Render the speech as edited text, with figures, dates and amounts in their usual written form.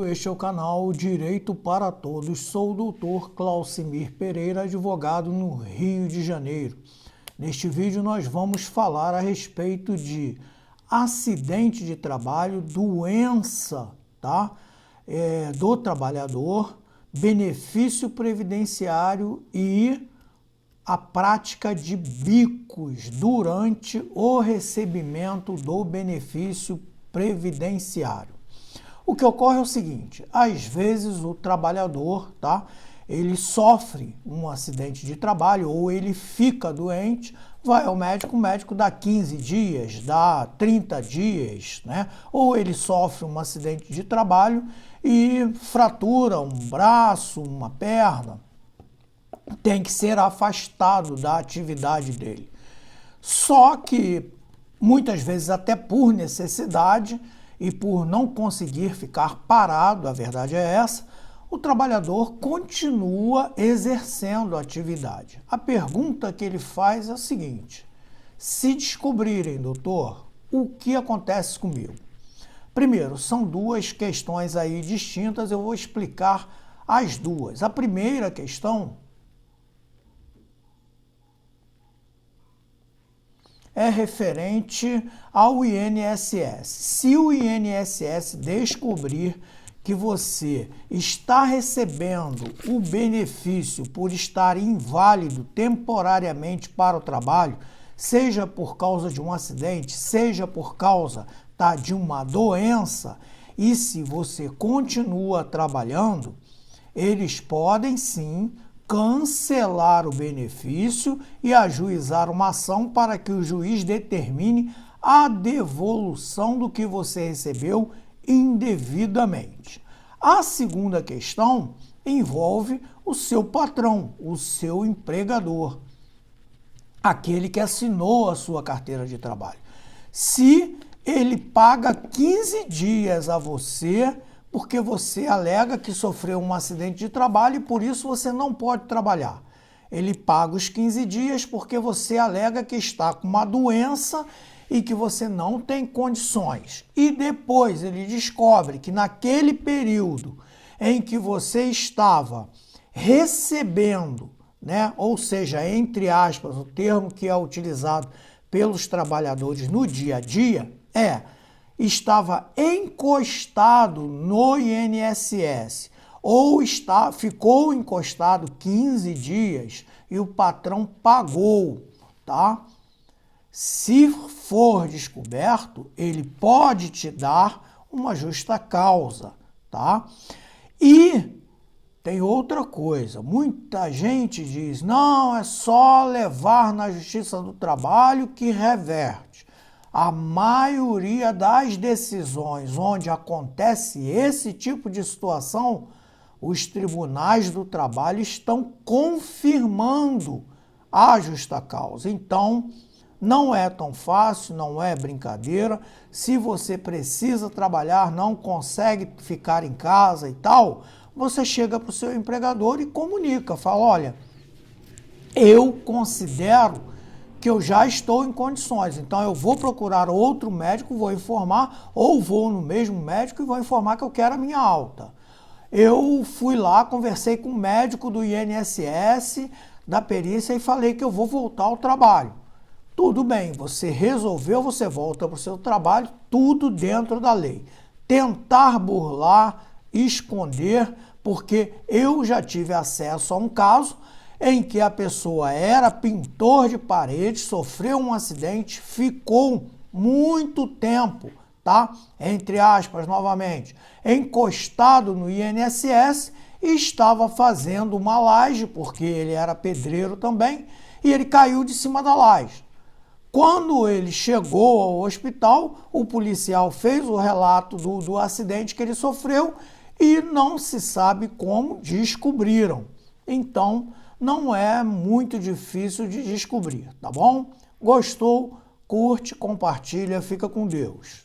Este é o canal Direito para Todos. Sou o Dr. Claucimir Pereira, advogado no Rio de Janeiro. Neste vídeo nós vamos falar a respeito de acidente de trabalho, doença, tá? Do trabalhador, benefício previdenciário e a prática de bicos durante o recebimento do benefício previdenciário. O que ocorre é o seguinte: às vezes o trabalhador, tá, ele sofre um acidente de trabalho ou ele fica doente, vai ao médico, o médico dá 15 dias, dá 30 dias, né? Ou ele sofre um acidente de trabalho e fratura um braço, uma perna, tem que ser afastado da atividade dele. Só que muitas vezes até por necessidade e por não conseguir ficar parado, a verdade é essa, o trabalhador continua exercendo a atividade. A pergunta que ele faz é a seguinte: se descobrirem, doutor, o que acontece comigo? Primeiro, são duas questões aí distintas, eu vou explicar as duas. A primeira questão é referente ao INSS. Se o INSS descobrir que você está recebendo o benefício por estar inválido temporariamente para o trabalho, seja por causa de um acidente, seja por causa, tá, de uma doença, e se você continua trabalhando, eles podem sim cancelar o benefício e ajuizar uma ação para que o juiz determine a devolução do que você recebeu indevidamente. A segunda questão envolve o seu patrão, o seu empregador, aquele que assinou a sua carteira de trabalho. Se ele paga 15 dias a você porque você alega que sofreu um acidente de trabalho e por isso você não pode trabalhar. Ele paga os 15 dias porque você alega que está com uma doença e que você não tem condições. E depois ele descobre que naquele período em que você estava recebendo, né, ou seja, entre aspas, o termo que é utilizado pelos trabalhadores no dia a dia estava encostado no INSS ou ficou encostado 15 dias e o patrão pagou, tá? Se for descoberto, ele pode te dar uma justa causa, tá? E tem outra coisa, muita gente diz, não, é só levar na Justiça do Trabalho que reverte. A maioria das decisões onde acontece esse tipo de situação, os tribunais do trabalho estão confirmando a justa causa. Então, não é tão fácil, não é brincadeira. Se você precisa trabalhar, não consegue ficar em casa e tal, você chega para o seu empregador e comunica, fala, olha, eu considero que eu já estou em condições, então eu vou procurar outro médico, vou informar, ou vou no mesmo médico e vou informar que eu quero a minha alta. Eu fui lá, conversei com o médico do INSS, da perícia, e falei que eu vou voltar ao trabalho. Tudo bem, você resolveu, você volta para o seu trabalho, tudo dentro da lei. Tentar burlar, esconder, porque eu já tive acesso a um caso em que a pessoa era pintor de parede, sofreu um acidente, ficou muito tempo, tá? Entre aspas, novamente, encostado no INSS e estava fazendo uma laje, porque ele era pedreiro também, e ele caiu de cima da laje. Quando ele chegou ao hospital, o policial fez o relato do acidente que ele sofreu e não se sabe como descobriram. Então, não é muito difícil de descobrir, tá bom? Gostou? Curte, compartilha, fica com Deus.